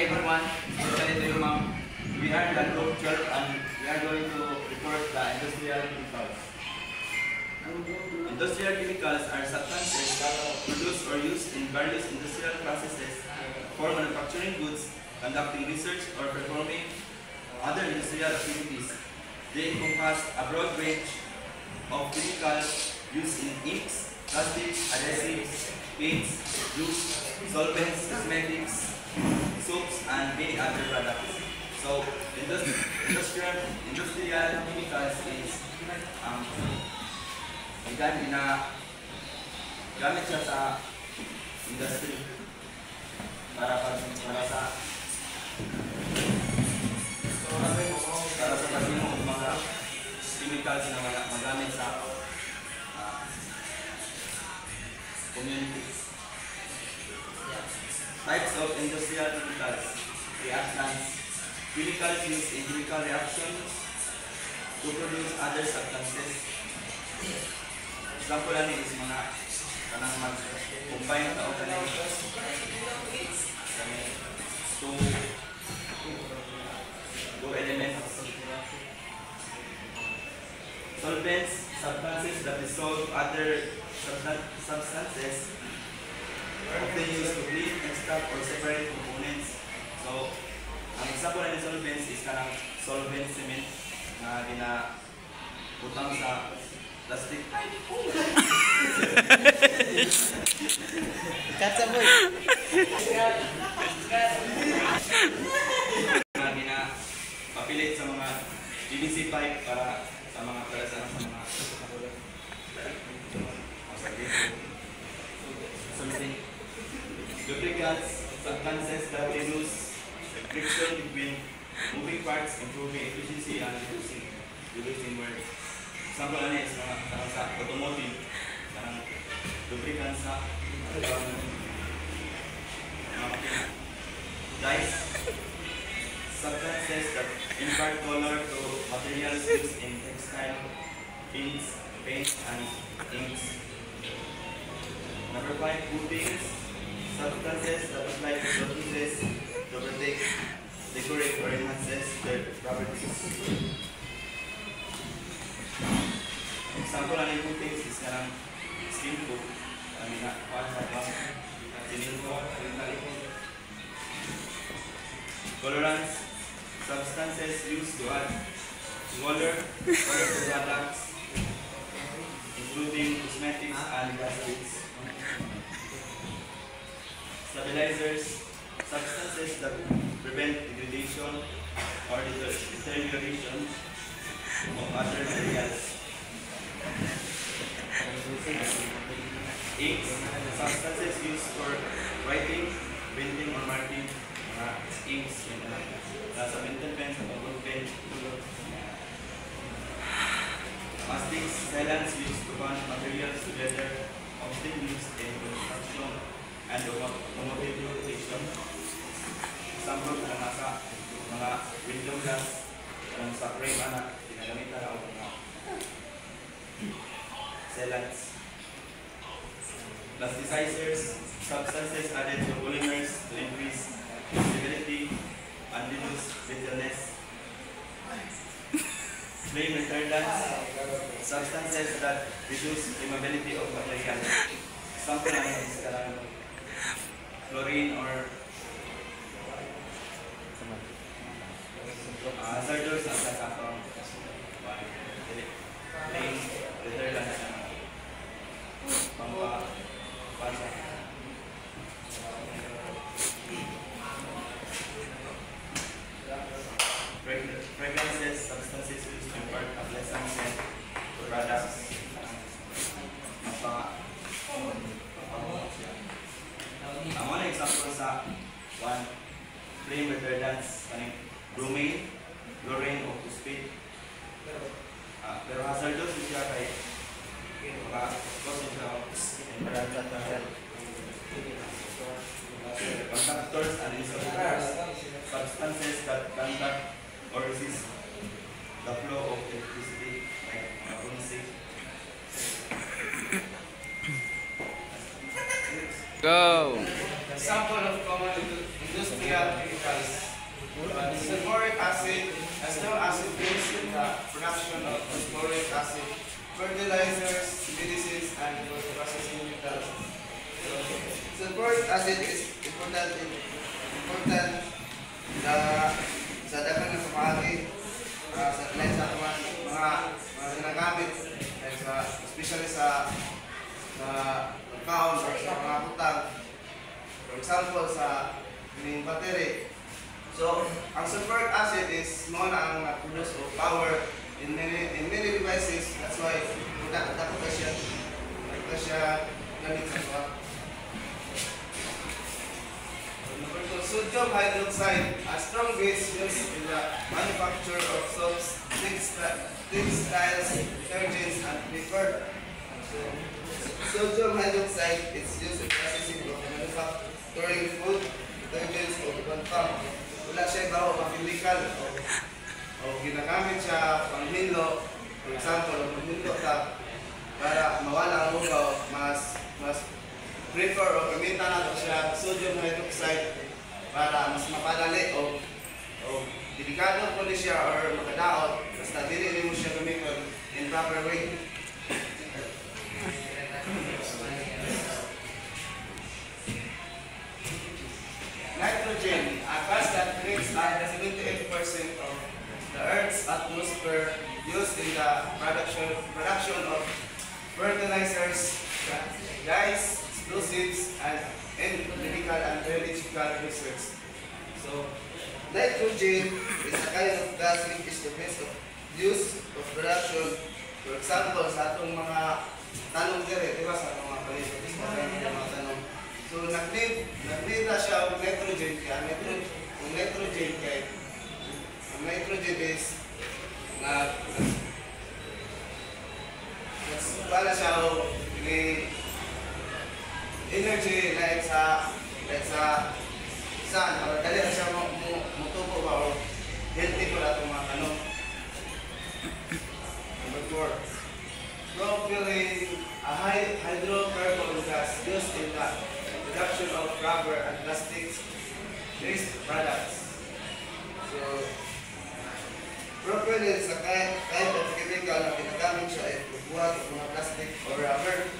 everyone. Especially to you, ma'am. We are the group 12 and we are going to report the industrial chemicals. Industrial chemicals are substances produced or used in various industrial processes for manufacturing goods, conducting research, or performing other industrial activities. They encompass a broad range of chemicals used in inks, plastics, adhesives, paints, glues, solvents, cosmetics, soaps, and many other products. So, industrial chemicals is gamit siya sa industry para sa pagkino ng mga chemicals na magamit sa community. Types of industrial chemicals: reactants, chemicals used in chemical reactions to produce other substances. Example lang is mga kanang mag-combine o kanang two elements. Solvents, substances that dissolve other substances, often used to clean, extract, or separate components. So, ang example ng solvents is kanang solvent cement na ginaputang sa plastic. Kasa boy. Ginapapilit sa mga PVC pipe para sa mga something. Lubricants, substances that reduce friction between moving parts, improving efficiency and reducing wear. Example na is mga sa automotive, parang lubricants sa dyes, substances that impart color to materials used in textile, paints, and inks. Number 5, coatings, substances that apply to surfaces to protect, decorate, or enhances their properties. Example ng coatings is karang skin coat, colorants, substances used to add color to products, including cosmetics and plastics. Stabilizers, substances that prevent degradation or deterioration of other materials. Inks, substances used for writing, printing, or marking. Inks, nasa mental pen, sa ball pen. Plastics, sealants used to bond materials together, often used in construction and automotive application. Example na nasa mga window glass, sa frame na ginagamit na ako mga sealants. Plasticizers, substances added to polymers to increase stability and reduce brittleness. Flame retardants, substances that reduce flammability of materials. Example naman is chlorine or hazardous at flame retardants pampapasa. Fragrances, substances used to impart a pleasant scent to products. Ang mga example sa one, flame retardants, bromine, chlorine, o phosphate. Pero hazardous siya kay cause siya conductors and insulators, substances that conduct or resist the flow of electricity, like basic. Go! Example of common industrial industrial chemicals. Sulfuric acid, a strong acid used in the production of phosphoric acid, fertilizers, medicines, and processing metals. Sulfuric acid is important sa daghang ng pamahagi sa lain sa ating mga ginagamit, especially sa kaon or sa mga butang. For example, sa battery. So, ang sulfuric acid is mo na ang produce of power in many devices. That's why dapat ka siya gamit sa mga. Number 2, sodium hydroxide, a strong base used in the manufacture of soaps, textiles, detergents, and liquor. Sodium hydroxide is used in processing of manufacturing food, detergents, o pang. Wala siya baho chemical o ginagamit siya panghinlo. For example, panghinlo ka para mawala ang ugaw, mas prefer o gamitan natin siya sodium hydroxide para mas mapadali o delikado po siya or makadaot basta dili mo siya gamiton in proper way. Nitrogen, a gas that makes up 78% of the Earth's atmosphere used in the production of fertilizers, dyes, explosives, and in medical and biological research. So, nitrogen is a kind of gas which is the best of use of production. For example, sa atong mga tanong dire, di ba sa atong mga palibot, sa mga tanong. So, nag-need na siya ang nitrogen kaya ang nitrogen is wala siya ni energy like sa sun para dali na siya mutubo ba o healthy po na itong mga tanong. Number 4, propylene, a hydrocarbon gas used in the production of rubber and plastics waste products. So, propylene is a kind of chemical na ginagamit siya buhat ng mga plastic or rubber.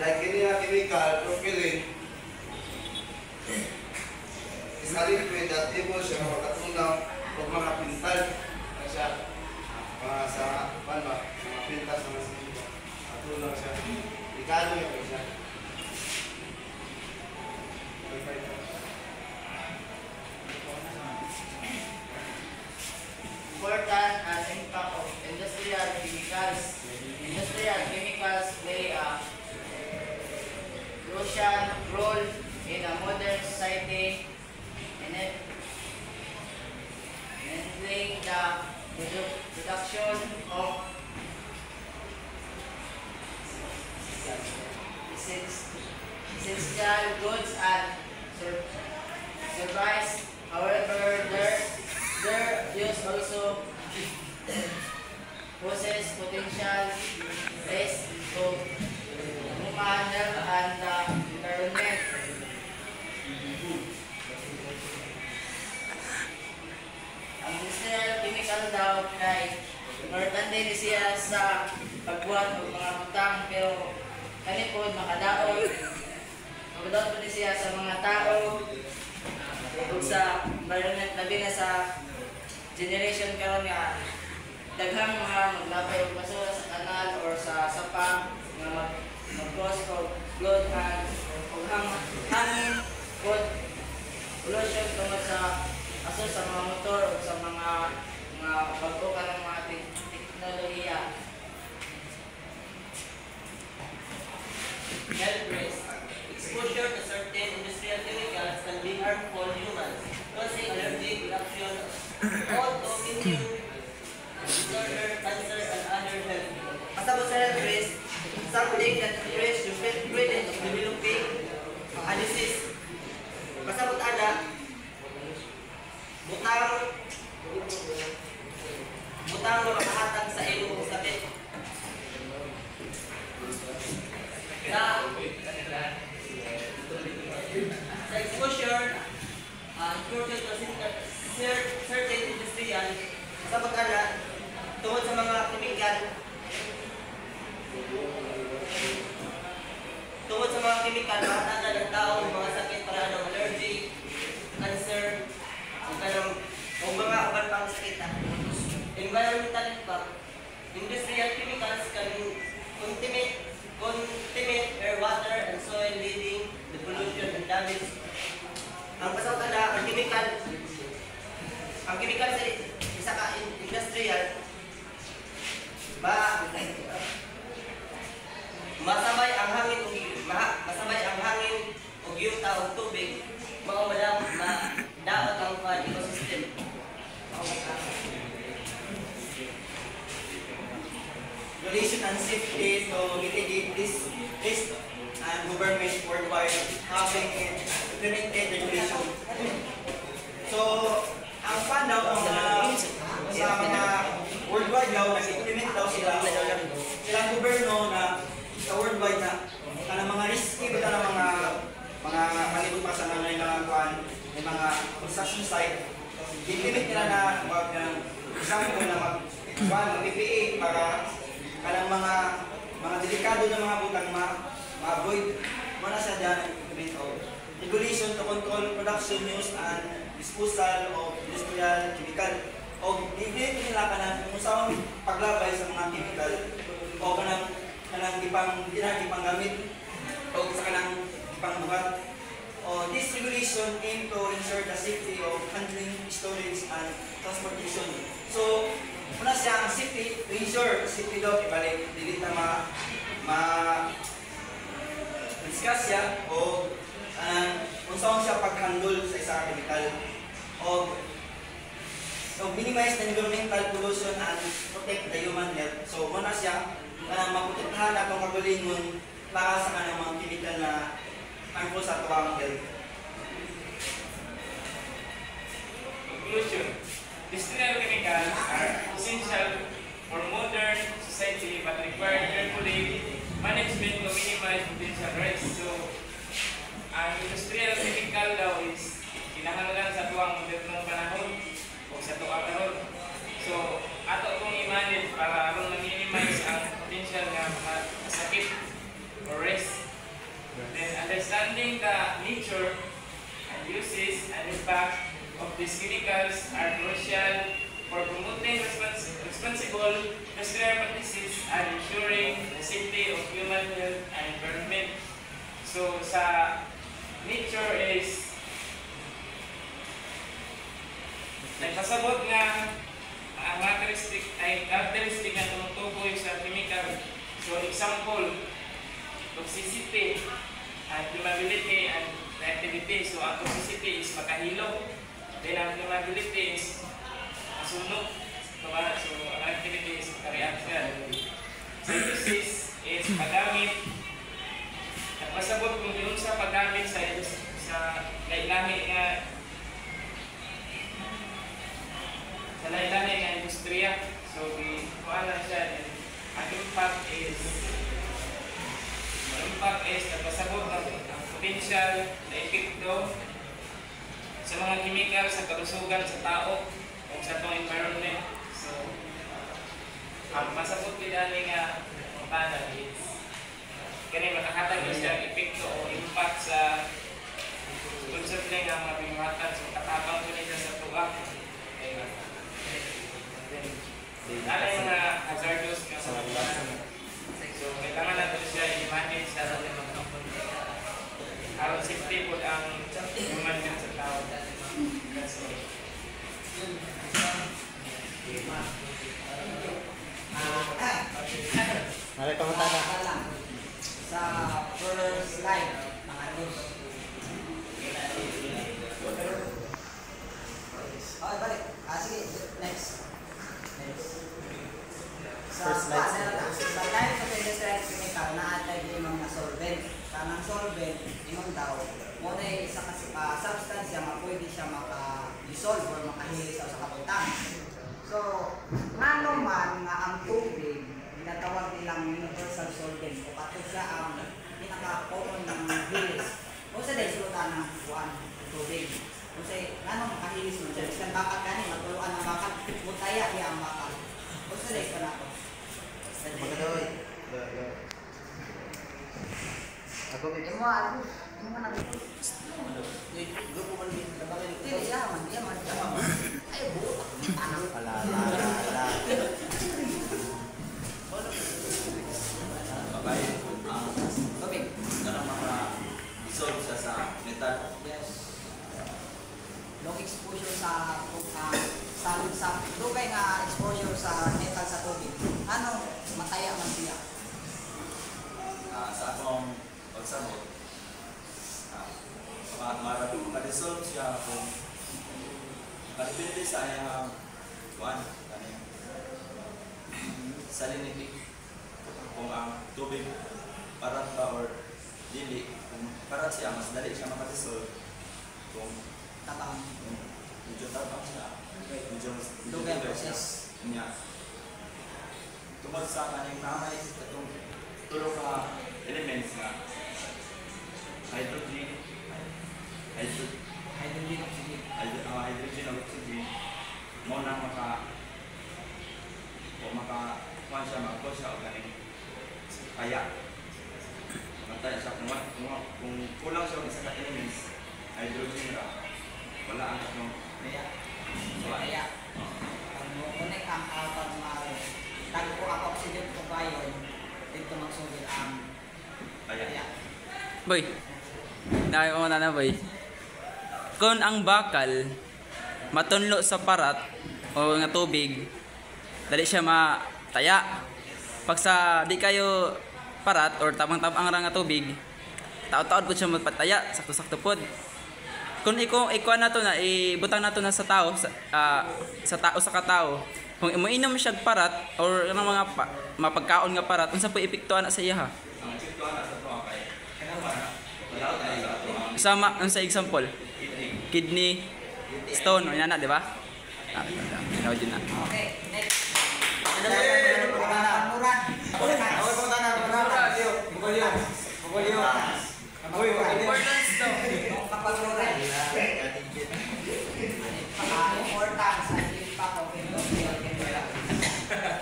Like any chemical, propylene is a liquid that able siya makatunaw o mga pintal na siya sa mga pintas na siya katunaw siya. Ikano niya po siya. Important and impact of industrial chemicals. Industrial chemicals play a crucial role in a modern society in enabling the production of essential goods and services. However, their use also poses potential risk to human health and the environment. Ang industrial chemical daw kay importante ni siya sa pagbuhat ng mga butang pero kani po makadaot po ni siya sa mga tao ug sa environment labi na sa generation karon nga daghang mga maglapay og basura sa kanal or sa sapa nga mag-cause of blood and hangin food pollution tungod sa aso sa mga motor o sa mga bago ka ng mga teknolohiya. Health risk. Exposure to certain industrial chemicals can be harmful to humans, causing allergic reaction, autoimmune disorder, cancer, and other health. Pasabot sa health risk, something that increase your presence of developing a disease. Pasabot ada, butang na makahatag sa ilong sakit. exported to certain industrial sa pag-ala tungod sa mga chemical mahatagan ng tao mga sakit para ng allergy, cancer, o mga uban pang sakit. Environmental impact. Industrial chemicals can contaminate air, water, and soil, leading to pollution and damage. Ang pasawkala, ang chemical sa isa ka industrial, masabay ang hangin ug yuta ug tubig, mao daot ang ecosystem. Regulation and safety to mitigate this risk, and government worldwide having implemented regulation. So, ang pan daw sa mga worldwide daw, nag-implement daw silang gobyerno na sa worldwide na kanang mga risky bitaw na mga malibot pa sa mga kuan, may mga construction site, implement nila na wag ng example na mag-PPA para kanang mga delikado na mga butang ma-avoid mo na sa dyan implement of regulation to control production, use and disposal of industrial chemical o i-implement nila kanang kung saan paglabay sa mga chemical o kanang ipanggamit o sa kanang ipangbuhat. This regulation aim to ensure the safety of handling, storage, and transportation. So, muna siya ang safety, to ensure safety daw, ibalik, dili na discuss siya o kung saan siya pag-handle sa isang chemical o minimize the environmental pollution and protect the human health. So, muna siya maprotektahan atong kagalingon para sa kanang mga chemical na harmful sa tuwang health. Conclusion. Industrial chemicals are essential for modern society but require carefully management to minimize potential risks. So, ang industrial chemical daw is kinahanglan sa tuwang modernong panahon o sa tuwang panahon. So, ato itong i-manage para ma-minimize ang potential na mga sakit or risk. Then, understanding the nature and uses and impact of these chemicals are crucial for promoting responsible industrial practices and ensuring the safety of human health and environment. So, sa nature is nagpasabot nga ang characteristic na tumutukoy sa chemical. So, example, toxicity and flammability and reactivity. So, ang toxicity is makahilo. Then, ang flammability is masunog. So, ang reactivity is makareaction. So, uses is paggamit. Nagpasabot kung yun sa paggamit sa lahi nga industriya. So, kuhaan lang siya. Ang impact is nagpasabot ang potential na epekto sa mga chemical sa kalusugan sa tao o sa itong environment. So, ang masabot nila nga paano is kaya makahatag na siya epekto o impact sa concept nga mga pingmatan. So, katabang ko nila sa tuwa. Ano yung mga hazardous nga sa mga. So, kailangan natin siya i-manage sa ating mga aron safety po ang human health sa tao. Sa first line ng news. Okay, balik. Sige, next. First line. Sa line sa industrial chemical na atay yung mga solvent. Kanang solvent, ingon daw, muna yung isa kasi substance nga pwede siya maka-dissolve or makahili sa kaputang. So, nga naman nga ang tubig, tinatawag nilang universal solvent. O kato siya ang pinaka-common ng hilis. O sa dahil sulutan ng buwan, tubig. O Kasi ano makahilis mo siya. Isang bakal gani, matuluan ang bakal. Mutaya niya ang bakal. O sa lex pa na ako. Magkanoy. Ako Yung mga ano, yung mga nabito. grupo man din sa bakal. Hindi, yaman. Ay, buta. Anak pala. Okay. Tubig. Ganang maka-dissolve siya sa metal. Yes. Long exposure sa dugay nga exposure sa metal sa tubig. Ano mataya man siya? Sa akong pagsabot, ma-dissolve siya kung depende sa ayang salinity. Kung ang tubig parat ba or dili, kung parat siya, mas dali siya makadissolve. Kung Tapang. medyo tapang siya, medyo Dugay dugay process. niya. Tungkol sa kaning namay, itong tulong ka elements na hydrogen, Hydrogen oxygen. hydrogen o oxygen, mo na kuha siya, magkuha siya o ganing kaya. Mataya siya kung kulang siya sa elements, hydrogen ra, wala ang tatlong Kaya. Kaya. Ang connect ang alpha maro. Tagpo ako oxygen ko bayon. Dito magsugod ang kaya. Boy, dahil mo na boy. Kung ang bakal matunlo sa parat o nga tubig, dali siya mataya. Pag sa di kayo parat or tamang-tamang ra nga tubig, taod-taod po siya magpataya, sakto-sakto pod. Kung ikuha na to na, ibutang na to na sa tao, sa tao sa katao, kung imuinom siya parat or ng mga mapagkaon nga parat, unsa po epektuhan na sa iya ha? Ang epekto na sa tuwa kay wala tayo sa tuwa. Sama, sa example, kidney, stone, o yan na, di ba? Ikaw din na. Okay, next. Importance to. Yung kapag-uran. Importance sa impact of industrial chemical.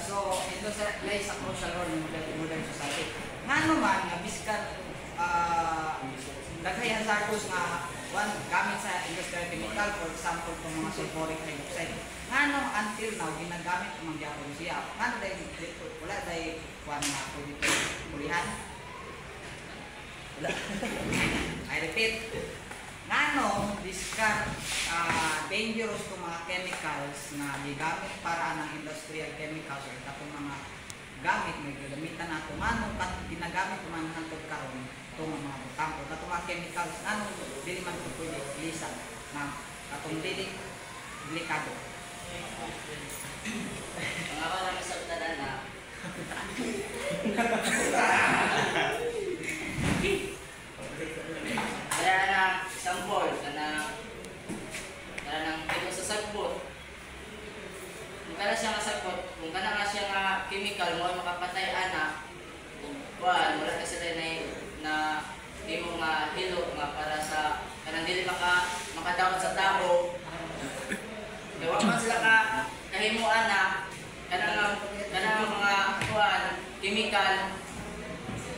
So, industrial plays a crucial role in modern society. Nga naman, biskan daghayan sa artos nga gamit sa industrial chemical, for example, itong mga sulfuric hydroxide. Nga no, until now, ginagamit ang mga gyapon siya. Nga no, wala dahil kuwan na pulihan. I repeat, nga no, discard dangerous itong mga chemicals na gigamit para ng industrial chemicals o itong mga gamit, may gagamitan na ito. Nga no, ginagamit itong mga hantod karon itong mga butang o itong mga chemicals, nga no, dili man ito pwede lisan na itong dili delikado. Ang ako lang sa tanan na kaya na sampol, kaya nang ito sa sagbot. Kung kaya siya nga sagbot, kung kaya nga siya nga chemical mo makapatay ana, wala ka sila na imo nga hilo nga para sa kanang dili makadaot sa tao. Gawa man sila ka kahimuan na kanang mga kuan chemical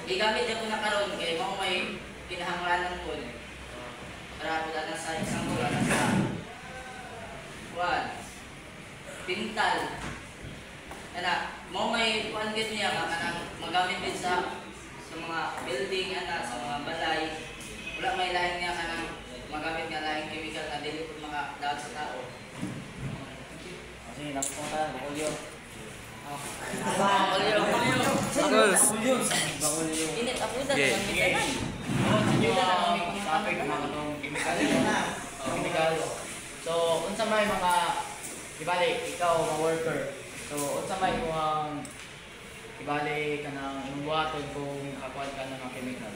gigamit jud na karon kay mao may kinahanglanon pod para pud ana sa isang bulan sa kuan pintal ana mao may kuan gid niya nga kanang magamit din sa mga building ana sa mga balay wala may lain niya kanang magamit nga lain chemical na dili pud makadaot sa tao. Sige, napunta, bakulyo. Bagos. Init ako dito Okay. ng mitanan. Topic naman itong chemical. So, unsa may mga ibali ikaw mga worker. So, unsa may mga ibali kanang imbuhaton kung nakakuan ka ng mga chemical.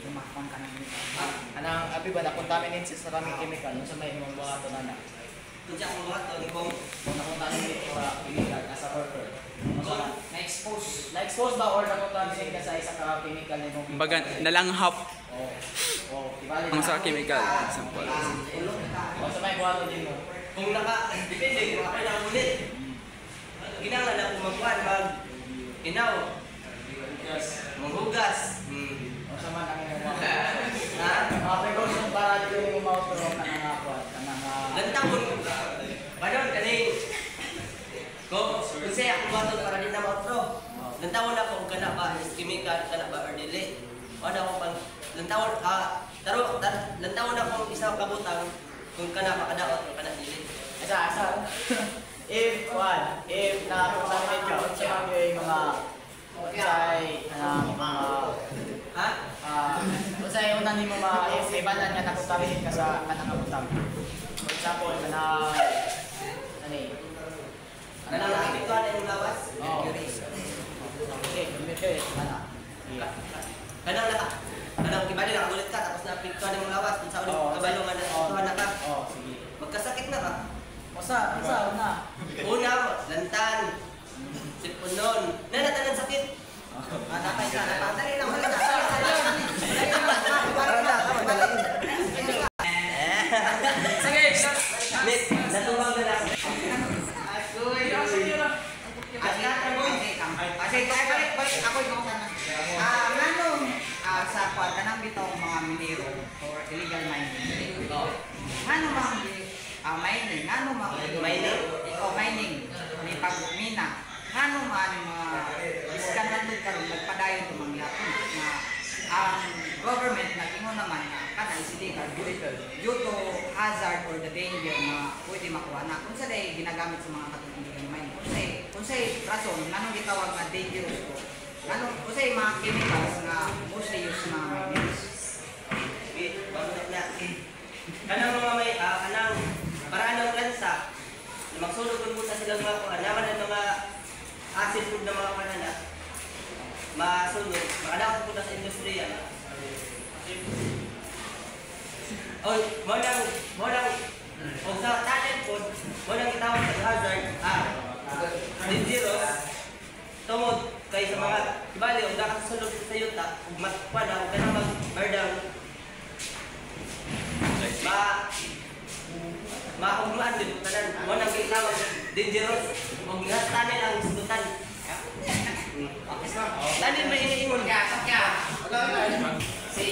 Lumakon ka ng Anang abi ba na contaminate sa kaming chemical unsa may imong buhaton ana. kung siya akong mga to, kung nakunta niyo sa chemical na sa worker. Na-expose ba or nakunta niyo ka sa isa ka chemical ni mong Baga nalanghap ibali ang sa chemical example. O sa may buhato din mo. kung depende kung ako na ulit. Ginangan na kung mag-inaw, maghugas. O sa man ang mga precaution para dito yung mautro ka na nga po. Lantawon Banon kani ko kasi ako baton para di na mautro. Lantawon ako kung kana ba is chemical kana ba or dili. Wala ko pang lantawon lantawon ako isang kabutang kung kana makadaot o kana dili. Asa if napunta ka ito sa mga unsay una nimo maibalan nga nakutarin ka sa kanang kabutang. For example, Kanang nakikita na yung lawas. Okay, Kanang kibali nakagulit ka tapos napikto na yung lawas kung sa ulit kabalo nga natutuhan na ka. sige. Magkasakit na ka. Una. Una, lantan, sipunon, nanatanan sakit. Dali lang, Miss, natuwang na lang. sa kanang bitong mga minero or illegal mining. Ano mang mining, ano mang mining, ni pagmina. Ano man mga iskandal karon nagpadayon to mangyapon na ang government nag-ingon naman na kana is illegal due to hazard or the danger na pwede makuha na kung sa day ginagamit sa mga katong illegal mining. Unsay rason nganong gitawag na dangerous ko? Unsay mga chemicals na mostly used sa mga miners? Kanang mga may kanang paraan ng lansa na magsulod kung sa silang mga naman ng mga acid food na mga kanana masunod, makadakot po na sa industriya. Kung sa talent food, mo nang itawag sa hazard, dangerous, tungod kay sa mga, kibali, kung nakasulog sa yuta, kung matpada, kung kanang mag-bardang, maugmaan din tanan mo nang gitawag dangerous og gihastanen ang sudutan tanin may iniingon ka sakya si